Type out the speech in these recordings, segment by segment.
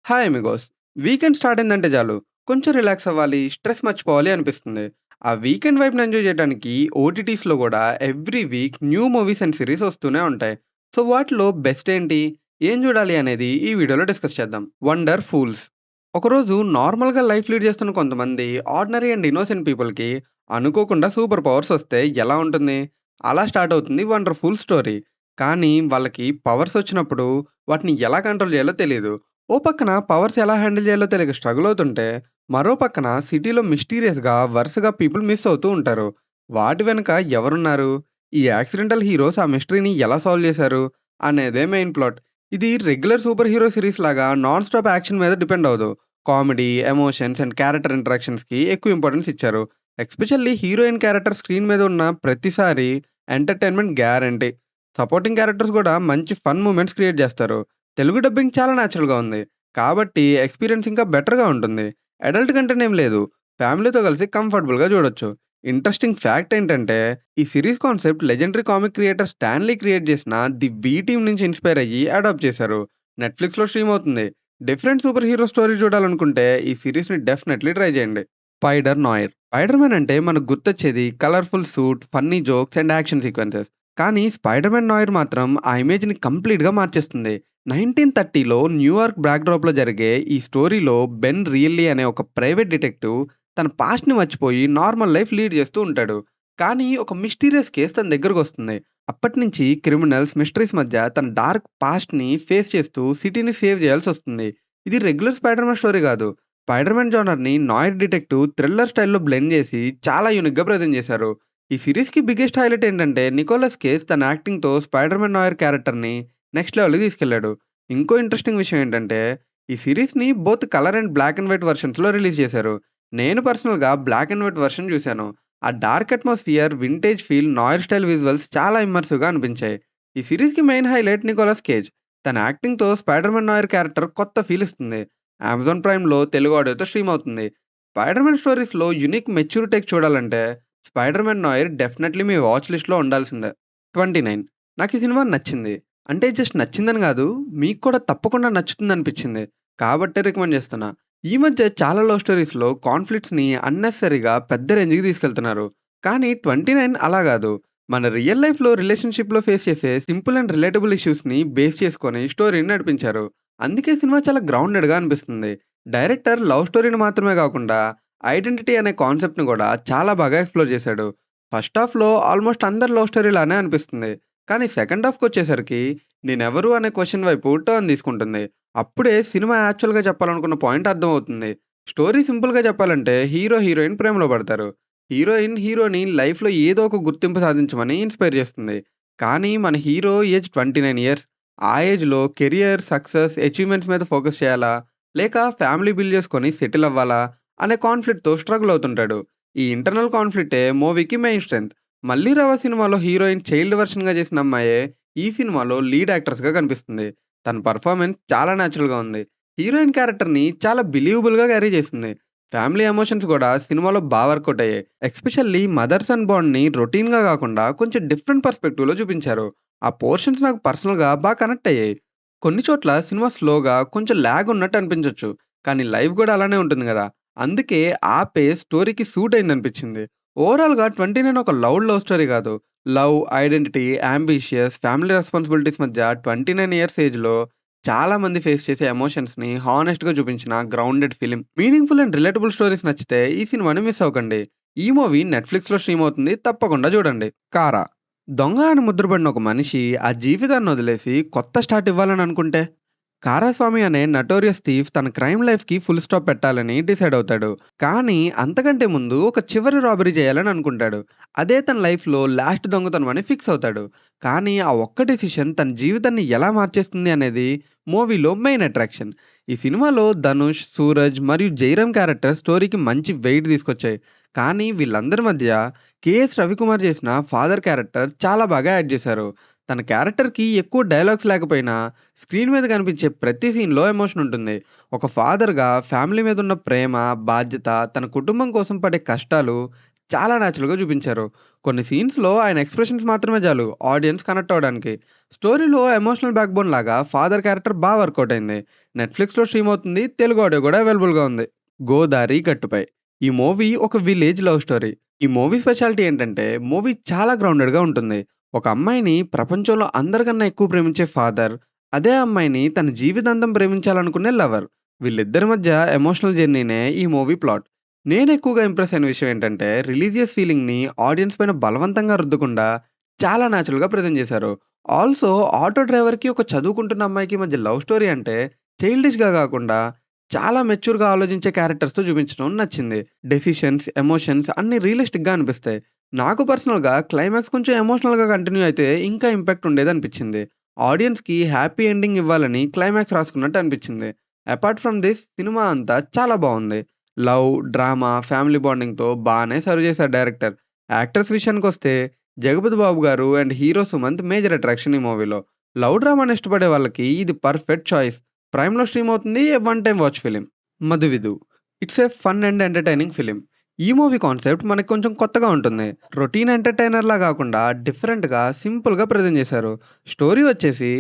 Hi Amigos. Weekend start అయిందంటే చాలు. కొంచెం రిలాక్స్ అవ్వాలి, స్ట్రెస్ మర్చిపోవాలి అనిపిస్తుంది. ఆ వీకెండ్ వైబ్‌ని ఎంజాయ్ చేయడానికి ఓటీటీస్‌లో గూడా every week new movies and series వస్తూనే ఉంటాయి. సో, వాటిలో బెస్ట్ ఏంటి? ఏం చూడాలి అనేది ఈ వీడియోలో డిస్కస్ చేద్దాం. 'Wonder fools'. ఒకరోజు నార్మల్‌గా లైఫ్ లీడ్ చేస్తున్న కొంతమంది ఆర్డినరీ అండ్ ఇన్నోసెంట్ పీపుల్‌కి అనుకోకుండా సూపర్ పవర్స్ వస్తే ఎలా ఉంటుంది? అలా స్టార్ట్ అవుతుంది 'వండర్ ఫూల్' స్టోరీ. కానీ వాళ్ళకి పవర్స్ వచ్చినప్పుడు వాటిని ఎలా కంట్రోల్ చేయాలో తెలీదు. ఓ పక్కన పవర్స్ ఎలా హ్యాండిల్ చేయాలో తెలియక స్ట్రగుల్ అవుతుంటే, మరో పక్కన సిటీలో మిస్టీరియస్‌గా వరుసగా పీపుల్ మిస్ అవుతూ ఉంటారు. వాటి వెనక ఎవరున్నారు? ఈ యాక్సిడెంటల్ హీరోస్ ఆ మిస్టరీని ఎలా సాల్వ్ చేశారు? అనేదే మెయిన్ ప్లాట్. ఇది రెగ్యులర్ సూపర్ హీరో సీరీస్ లాగా నాన్ స్టాప్ యాక్షన్ మీద డిపెండ్ అవ్వదు. కామెడీ, ఎమోషన్స్ అండ్ క్యారెక్టర్ ఇంటరాక్షన్స్‌కి ఎక్కువ ఇంపార్టెన్స్ ఇచ్చారు. ఎస్పెషల్లీ హీరోయిన్ క్యారెక్టర్ స్క్రీన్ మీద ఉన్న ప్రతిసారి ఎంటర్‌టైన్‌మెంట్ గ్యారంటీ. సపోర్టింగ్ క్యారెక్టర్స్ కూడా మంచి ఫన్ మూమెంట్స్ క్రియేట్ చేస్తారు. తెలుగు డబ్బింగ్ చాలా న్యాచురల్‌గా ఉంది. కాబట్టి ఎక్స్‌పీరియన్స్ ఇంకా బెటర్‌గా ఉంటుంది. అడల్ట్ కంటెంట్ ఏం లేదు. ఫ్యామిలీతో కలిసి కంఫర్టబుల్‌గా చూడొచ్చు. ఇంట్రెస్టింగ్ ఫ్యాక్ట్ ఏంటంటే, ఈ series concept legendary comic creator Stan Lee create చేసిన 'ది వి' టీమ్ నుంచి ఇన్‌స్పైర్ అయ్యి అడాప్ట్ చేశారు. నెట్‌ఫ్లిక్స్‌లో స్ట్రీమ్ అవుతుంది. డిఫరెంట్ సూపర్ హీరో స్టోరీ చూడాలనుకుంటే ఈ సిరీస్‌ని డెఫినెట్‌లీ ట్రై చేయండి. 'స్పైడర్ నాయిర్'. 'స్పైడర్ మ్యాన్' అంటే మనకు గుర్తొచ్చేది colourful suit, funny jokes and action sequences. కానీ 'స్పైడర్ మ్యాన్ నాయిర్' మాత్రం ఆ ఇమేజ్‌ని కంప్లీట్‌గా మార్చేస్తుంది. 1930లో న్యూయార్క్ బ్యాక్‌డ్రాప్‌లో జరిగే ఈ స్టోరీలో బెన్ రియల్లీ అనే ఒక ప్రైవేట్ డిటెక్టివ్ తన పాస్ట్‌ని మర్చిపోయి నార్మల్ లైఫ్ లీడ్ చేస్తూ ఉంటాడు. కానీ ఒక మిస్టీరియస్ కేస్ తన దగ్గరకొస్తుంది. అప్పటినుంచి క్రిమినల్స్, మిస్టరీస్ మధ్య తన డార్క్ పాస్ట్‌ని ఫేస్ చేస్తూ సిటీని సేవ్ చేయాల్సొస్తుంది. ఇది రెగ్యులర్ స్పైడర్ మ్యాన్ స్టోరీ కాదు. Spider man జోనర్‌ని Nair detective thriller స్టైల్‌లో బ్లెండ్ చేసి చాలా యూనిక్‌గా ప్రెజెంట్ చేశారు. ఈ సీరీస్‌కి బిగ్గెస్ట్ హైలైట్ ఏంటంటే నికోలస్ కేజ్ తన యాక్టింగ్‌తో స్పైడర్ మ్యాన్ నాయిర్ క్యారెక్టర్‌ని నెక్స్ట్ లెవెల్‌కి తీసుకెళ్ళాడు. ఇంకో ఇంట్రెస్టింగ్ విషయం ఏంటంటే, ఈ సీరీస్‌ని both colour and black and white వెర్షన్స్‌లో రిలీజ్ చేశారు. నేను పర్సనల్‌గా బ్లాక్ అండ్ వైట్ వెర్షన్ చూశాను. ఆ dark atmosphere, vintage feel, noir style visuals చాలా ఇమ్మర్సివ్‌గా అనిపించాయి. ఈ సీరీస్‌కి మెయిన్ హైలైట్ నికోలస్ కేజ్. తన యాక్టింగ్‌తో స్పైడర్ మ్యాన్ నాయిర్ క్యారెక్టర్ కొత్త ఫీల్ ఇస్తుంది. అమెజాన్ ప్రైమ్‌లో తెలుగు ఆడియోతో స్ట్రీమ్ అవుతుంది. స్పైడర్ మ్యాన్ స్టోరీస్‌లో యూనిక్ మెచ్యూర్ టేక్ చూడాలంటే, స్పైడర్ మ్యాన్ నాయిర్ డెఫినెట్‌లీ మీ వాచ్ లిస్ట్‌లో ఉండాల్సిందే. 29. నాకు ఈ సినిమా నచ్చింది. అంటే జస్ట్ నచ్చిందని గాదు. మీకు కూడా తప్పకుండా నచ్చుతుందనిపిచ్చింది. కాబట్టే రికమెండ్ జేస్తున్నా. ఈ మధ్య చాలా లవ్ స్టోరీస్‌లో కాన్‌ఫ్లిక్ట్స్‌ని అన్నెసెసరీగా పెద్ద రేంజ్‌కి తీసుకెళ్తున్నారు. కానీ 29 అలా గాదు. మన రియల్ లైఫ్‌లో రిలేషన్‌షిప్‌లో ఫేస్ చేసే సింపుల్ అండ్ రిలేటబుల్ ఇష్యూస్‌ని బేస్ చేసుకొని స్టోరీని నడిపించారు. అందుకే సినిమా చాలా గ్రౌండెడ్‌గా అనిపిస్తుంది. డైరెక్టర్ లవ్ స్టోరీని మాత్రమే గాకుండా ఐడెంటిటీ అనే కాన్సెప్ట్‌ని గూడా చాలా బాగా ఎక్స్‌ప్లోర్ చేశాడు. ఫస్ట్ హాఫ్‌లో ఆల్మోస్ట్ అందరి లవ్ స్టోరీ లానే అనిపిస్తుంది. కానీ సెకండ్ హాఫ్‌కొచ్చేసరికి నేనెవరు అనే క్వెషన్ వైపు టర్న్ తీసుకుంటుంది. అప్పుడే సినిమా యాక్చువల్‌గా చెప్పాలనుకున్న పాయింట్ అర్థమవుతుంది. స్టోరీ సింపుల్‌గా చెప్పాలంటే హీరో, హీరోయిన్ ప్రేమలో పడతారు. హీరోయిన్ హీరోని లైఫ్‌లో ఏదో ఒక గుర్తింపు సాధించమని ఇన్‌స్పైర్ చేస్తుంది. కానీ మన హీరో ఏజ్ 29 ఇయర్స్. ఆ ఏజ్‌లో కెరియర్, సక్సెస్, అచీవ్‌మెంట్స్ మీద ఫోకస్ చేయాలా? లేక ఫ్యామిలీ బిల్డ్ చేసుకొని సెటిల్ అవ్వాలా? అనే కాన్‌ఫ్లిక్ట్‌తో స్ట్రగుల్ అవుతుంటాడు. ఈ ఇంటర్నల్ కాన్‌ఫ్లిక్టే మూవీకి మెయిన్ స్ట్రెంగ్త్. 'మళ్ళీ రావా' సినిమాలో హీరోయిన్ చైల్డ్ వెర్షన్‌గా చేసిన అమ్మాయే ఈ సినిమాలో లీడ్ యాక్ట్రెస్‌గా కనిపిస్తుంది. తన పెర్ఫార్మన్స్ చాలా నేచురల్‌గా ఉంది. హీరోయిన్ క్యారెక్టర్‌ని చాలా బిలీవబుల్‌గా క్యారీ చేసింది. ఫ్యామిలీ ఎమోషన్స్ కూడా సినిమాలో వర్కౌట్ అయ్యాయి. ఎస్పెషల్లీ మదర్ సన్ బాండ్‌ని రొటీన్‌గా కాకుండా కొంచెం డిఫరెంట్ పర్స్పెక్టివ్‌లో చూపించారు. ఆ పోర్షన్స్ నాకు పర్సనల్‌గా కనెక్ట్ అయ్యాయి. కొన్ని చోట్ల సినిమా స్లోగా కొంచెం లాగ్ ఉన్నట్టు అనిపించొచ్చు. కానీ లైఫ్ కూడా అలానే ఉంటుంది గదా! అందుకే ఆ పేస్ స్టోరీకి సూట్ అయిందనిపించింది. ఓవరాల్‌గా 29 ఒక లవ్ స్టోరీ కాదు. Love, identity, ambitious, family responsibilities మధ్య 29 ఇయర్స్ ఏజ్‌లో చాలా మంది ఫేస్ చేసే ఎమోషన్స్‌ని హానెస్ట్‌గా చూపించిన grounded film. Meaningful and relatable stories నచ్చితే ఈ సినిమాని మిస్ అవ్వకండి. ఈ మూవీ నెట్‌ఫ్లిక్స్‌లో స్ట్రీమ్ అవుతుంది. తప్పకుండా చూడండి. 'కారా'. దొంగ అని ముద్రపడిన ఒక మనిషి ఆ జీవితాన్ని వదిలేసి కొత్త స్టార్ట్ ఇవ్వాలని అనుకుంటే, కారాస్వామి అనే నటోరియస్ థీఫ్ తన క్రైమ్ లైఫ్‌కి ఫుల్ స్టాప్ పెట్టాలని డిసైడ్ అవుతాడు. కానీ అంతకంటే ముందు ఒక చివరి రాబరీ చేయాలని అనుకుంటాడు. అదే తన లైఫ్‌లో లాస్ట్ దొంగతనం అని ఫిక్స్ అవుతాడు. కానీ ఆ ఒక్క డెసిషన్ తన జీవితాన్ని ఎలా మార్చేస్తుంది అనేది మూవీలో మెయిన్ అట్రాక్షన్. ఈ సినిమాలో ధనుష్, సూరజ్ మరియు జయరామ్ క్యారెక్టర్ స్టోరీకి మంచి వెయిట్ తీసుకొచ్చాయి. కానీ వీళ్ళందరి మధ్య కేఎస్ రవికుమార్ చేసిన ఫాదర్ క్యారెక్టర్ చాలా బాగా యాడ్ చేశారు. తన క్యారెక్టర్‌కి ఎక్కువ డైలాగ్స్ లేకపోయినా స్క్రీన్ మీద కనిపించే ప్రతి సీన్‌లో ఎమోషన్ ఉంటుంది. ఒక ఫాదర్‌గా ఫ్యామిలీ మీద ఉన్న ప్రేమ, బాధ్యత, తన కుటుంబం కోసం పడే కష్టాలు చాలా న్యాచురల్‌గా చూపించారు. కొన్ని సీన్స్‌లో ఆయన ఎక్స్‌ప్రెషన్స్ మాత్రమే చాలు ఆడియన్స్ కనెక్ట్ అవ్వడానికి. స్టోరీలో ఎమోషనల్ బ్యాక్‌బోన్ లాగా ఫాదర్ క్యారెక్టర్ వర్కౌట్ అయింది. నెట్‌ఫ్లిక్స్‌లో స్ట్రీమ్ అవుతుంది. తెలుగు ఆడియో కూడా అవైలబుల్‌గా ఉంది. 'గోదారి గట్టుపై' ఈ మూవీ ఒక విలేజ్ లవ్ స్టోరీ. ఈ మూవీ స్పెషాలిటీ ఏంటంటే మూవీ చాలా గ్రౌండెడ్‌గా ఉంటుంది. ఒక అమ్మాయిని ప్రపంచంలో అందరికన్నా ఎక్కువ ప్రేమించే ఫాదర్, అదే అమ్మాయిని తన జీవితాంతం ప్రేమించాలనుకునే లవర్. వీళ్ళిద్దరి మధ్య ఎమోషనల్ జర్నీనే ఈ మూవీ ప్లాట్. నేనెక్కువగా ఇంప్రెస్ అయిన విషయం ఏంటంటే, రిలీజియస్ ఫీలింగ్‌ని ఆడియన్స్ పైన బలవంతంగా రుద్దకుండా చాలా న్యాచురల్‌గా ప్రెజెంట్ చేశారు. ఆల్సో ఆటో డ్రైవర్‌కి, ఒక చదువుకుంటున్న అమ్మాయికి మధ్య లవ్ స్టోరీ అంటే చైల్డిష్‌గా గాకుండా చాలా మెచ్యూర్‌గా ఆలోచించే క్యారెక్టర్స్‌తో చూపించడం నచ్చింది. డెసిషన్స్, ఎమోషన్స్ అన్నీ రియలిస్టిక్‌గా అనిపిస్తాయి. నాకు పర్సనల్‌గా క్లైమాక్స్ కొంచెం ఎమోషనల్‌గా కంటిన్యూ అయితే ఇంకా ఇంపాక్ట్ ఉండేదనిపించింది. ఆడియన్స్‌కి హ్యాపీ ఎండింగ్ ఇవ్వాలని క్లైమాక్స్ రాసుకున్నట్టు అనిపించింది. అపార్ట్ ఫ్రమ్ దిస్ సినిమా అంతా చాలా బావుంది. లవ్, డ్రామా, ఫ్యామిలీ బాండింగ్‌తో బానే సర్వ్ చేశారు డైరెక్టర్. యాక్టర్స్ విషయానికొస్తే 'జగపతి బాబు' గారు and hero 'Sumanth' major attraction ఈ మూవీలో. లవ్ డ్రామాని ఇష్టపడే వాళ్ళకి ఇది పర్ఫెక్ట్ చాయిస్. ప్రైమ్‌లో స్ట్రీమ్ అవుతుంది. A one time watch film. 'Madhuvidhu' it's a fun and entertaining film. ఈ మూవీ కాన్సెప్ట్ మనకు కొంచెం కొత్తగా ఉంటుంది. రొటీన్ ఎంటర్‌టైనర్‌లా గాకుండా డిఫరెంట్‌గా, సింపుల్‌గా ప్రెజెంట్ చేశారు. స్టోరీ వచ్చేసి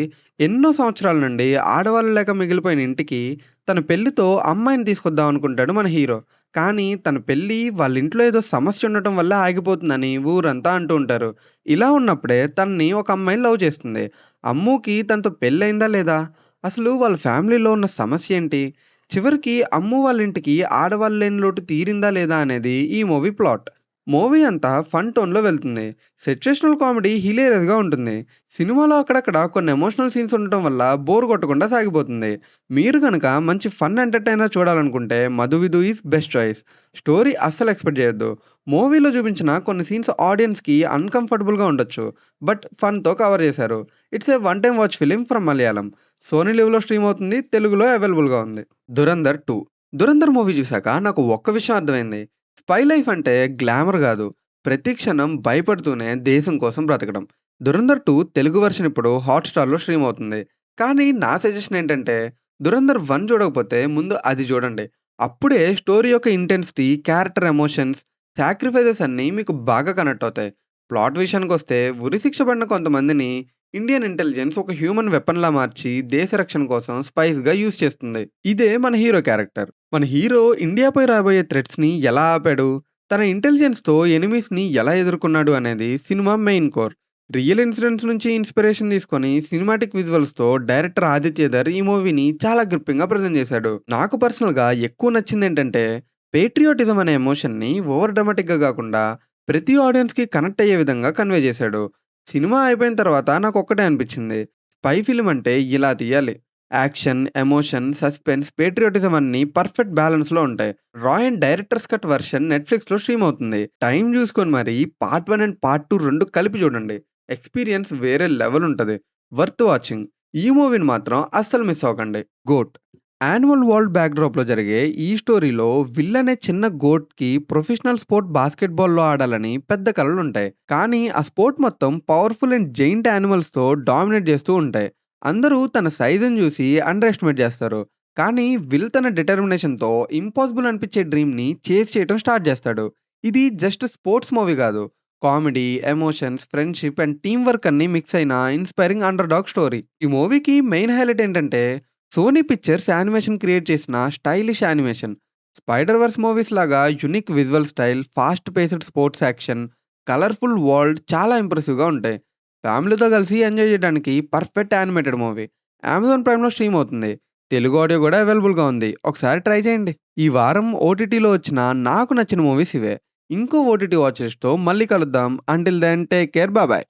ఎన్నో సంవత్సరాల నుండి ఆడవాళ్ళు లేక మిగిలిపోయిన ఇంటికి తన పెళ్లితో అమ్మాయిని తీసుకొద్దాం అనుకుంటాడు మన హీరో. కానీ తన పెళ్లి వాళ్ళ ఇంట్లో ఏదో సమస్య ఉండటం వల్ల ఆగిపోతుందని ఊరంతా అంటూ ఉంటారు. ఇలా ఉన్నప్పుడే తనని ఒక అమ్మాయి లవ్ చేస్తుంది. అమ్ముకి తనతో పెళ్లయిందా లేదా? అసలు వాళ్ళ ఫ్యామిలీలో ఉన్న సమస్య ఏంటి? చివరికి అమ్ము వాళ్ళ ఇంటికి ఆడవాళ్ళు లేని లోటు తీరిందా లేదా అనేది ఈ మూవీ ప్లాట్. మూవీ అంతా ఫన్ టోన్‌లో వెళ్తుంది. సిట్యుయేషనల్ కామెడీ హిలేరియస్‌గా ఉంటుంది. సినిమాలో అక్కడక్కడ కొన్ని ఎమోషనల్ సీన్స్ ఉండటం వల్ల బోర్ కొట్టకుండా సాగిపోతుంది. మీరు గనక మంచి ఫన్ ఎంటర్‌టైనర్ చూడాలనుకుంటే 'Madhuvidhu' is best choice. Story అస్సలు ఎక్స్‌పెక్ట్ చేయొద్దు. మూవీలో చూపించిన కొన్ని సీన్స్ ఆడియన్స్‌కి అన్‌కంఫర్టబుల్‌గా ఉండొచ్చు. బట్ ఫన్‌తో కవర్ చేశారు. It's a one time watch film from Malayalam. Sony లివ్‌లో స్ట్రీమ్ అవుతుంది. తెలుగులో అవైలబుల్‌గా ఉంది. 'ధురంధర్ 2' 'ధురంధర్' మూవీ చూసాక నాకు ఒక్క విషయం అర్థమైంది. స్పై లైఫ్ అంటే గ్లామర్ గాదు. ప్రతి క్షణం భయపడుతూనే దేశం కోసం బ్రతకడం. 'ధురంధర్ 2' తెలుగు వెర్షన్ ఇప్పుడు హాట్‌స్టార్‌లో స్ట్రీమ్ అవుతుంది. కానీ నా సజెషన్ ఏంటంటే 'ధురంధర్ 1' చూడకపోతే ముందు అది చూడండి. అప్పుడే స్టోరీ యొక్క ఇంటెన్సిటీ, క్యారెక్టర్ ఎమోషన్స్, సాక్రిఫైసెస్ అన్నీ మీకు బాగా కనెక్ట్ అవుతాయి. ప్లాట్ విషయానికొస్తే ఉరి శిక్ష పడిన కొంతమందిని ఇండియన్ ఇంటెలిజెన్స్ ఒక హ్యూమన్ వెపన్‌లా మార్చి దేశ రక్షణ కోసం స్పైస్‌గా యూజ్ చేస్తుంది. ఇదే మన హీరో క్యారెక్టర్. మన హీరో ఇండియాపై రాబోయే థ్రెట్స్‌ని ఎలా ఆపాడు? తన ఇంటెలిజెన్స్‌తో ఎనిమీస్‌ని ఎలా ఎదుర్కొన్నాడు అనేది cinema main core. Real incidents నుంచి ఇన్‌స్పిరేషన్ తీసుకొని సినిమాటిక్ విజువల్స్‌తో డైరెక్టర్ ఆదిత్యధర్ ఈ మూవీని చాలా గ్రిప్పింగ్‌గా ప్రెజెంట్ చేశాడు. నాకు పర్సనల్‌గా ఎక్కువ నచ్చిందేంటంటే పేట్రియోటిజం అనే ఎమోషన్‌ని ఓవర్ డ్రామాటిక్‌గా గాకుండా ప్రతి ఆడియన్స్‌కి కనెక్ట్ అయ్యే విధంగా కన్వే చేశాడు. సినిమా అయిపోయిన తర్వాత నాకొక్కటే అనిపించింది. స్పై ఫిల్మ్ అంటే ఇలా తీయాలి. యాక్షన్, ఎమోషన్, సస్పెన్స్, పేట్రియోటిజం అన్నీ పర్ఫెక్ట్ బ్యాలెన్స్‌లో ఉంటాయి. 'Roy' and director's cut version నెట్‌ఫ్లిక్స్‌లో స్ట్రీమ్ అవుతుంది. టైం చూసుకొని మరి పార్ట్ 1 అండ్ పార్ట్ 2 2 కలిపి చూడండి. ఎక్స్‌పీరియన్స్ వేరే లెవెల్ ఉంటది. Worth watching. ఈ మూవీని మాత్రం అస్సలు మిస్ అవ్వకండి. 'గోట్' యాన్యువల్ వరల్డ్ బ్యాక్‌డ్రాప్‌లో జరిగే ఈ స్టోరీలో విల్ అనే చిన్న గోట్‌కి ప్రొఫెషనల్ స్పోర్ట్ బాస్కెట్‌బాల్‌లో ఆడాలని పెద్ద కలలుంటాయి. కానీ ఆ స్పోర్ట్ మొత్తం పవర్‌ఫుల్ అండ్ జెయింట్ యానిమల్స్‌తో డామినేట్ చేస్తూ ఉంటాయి. అందరూ తన సైజ్‌ని చూసి అండర్ ఎస్టిమేట్ చేస్తారు. కానీ విల్ తన డిటర్మినేషన్‌తో ఇంపాసిబుల్ అనిపించే డ్రీమ్‌ని చేజ్ చేయటం స్టార్ట్ చేస్తాడు. ఇది జస్ట్ స్పోర్ట్స్ మూవీ కాదు. Comedy, emotions, friendship and team work అన్నీ మిక్స్ అయిన ఇన్‌స్పైరింగ్ అండర్ డాగ్ స్టోరీ. ఈ మూవీకి మెయిన్ హైలైట్ ఏంటంటే సోనీ పిక్చర్స్ యానిమేషన్ క్రియేట్ చేసిన stylish animation. Spider Verse movies లాగా unique visual style, fast paced sports action, colourful world చాలా ఇంప్రెసివ్‌గా ఉంటాయి. ఫ్యామిలీతో కలిసి ఎంజాయ్ చేయడానికి పర్ఫెక్ట్ యానిమేటెడ్ మూవీ. అమెజాన్ ప్రైమ్‌లో స్ట్రీమ్ అవుతుంది. తెలుగు ఆడియో కూడా అవైలబుల్‌గా ఉంది. ఒకసారి ట్రై చేయండి. ఈ వారం ఓటీటీలో వచ్చిన నాకు నచ్చిన మూవీస్ ఇవే. ఇంకో ఓటీటీ వాచ్ లిస్ట్‌తో మళ్ళీ కలుద్దాం. Until then take care. Bye.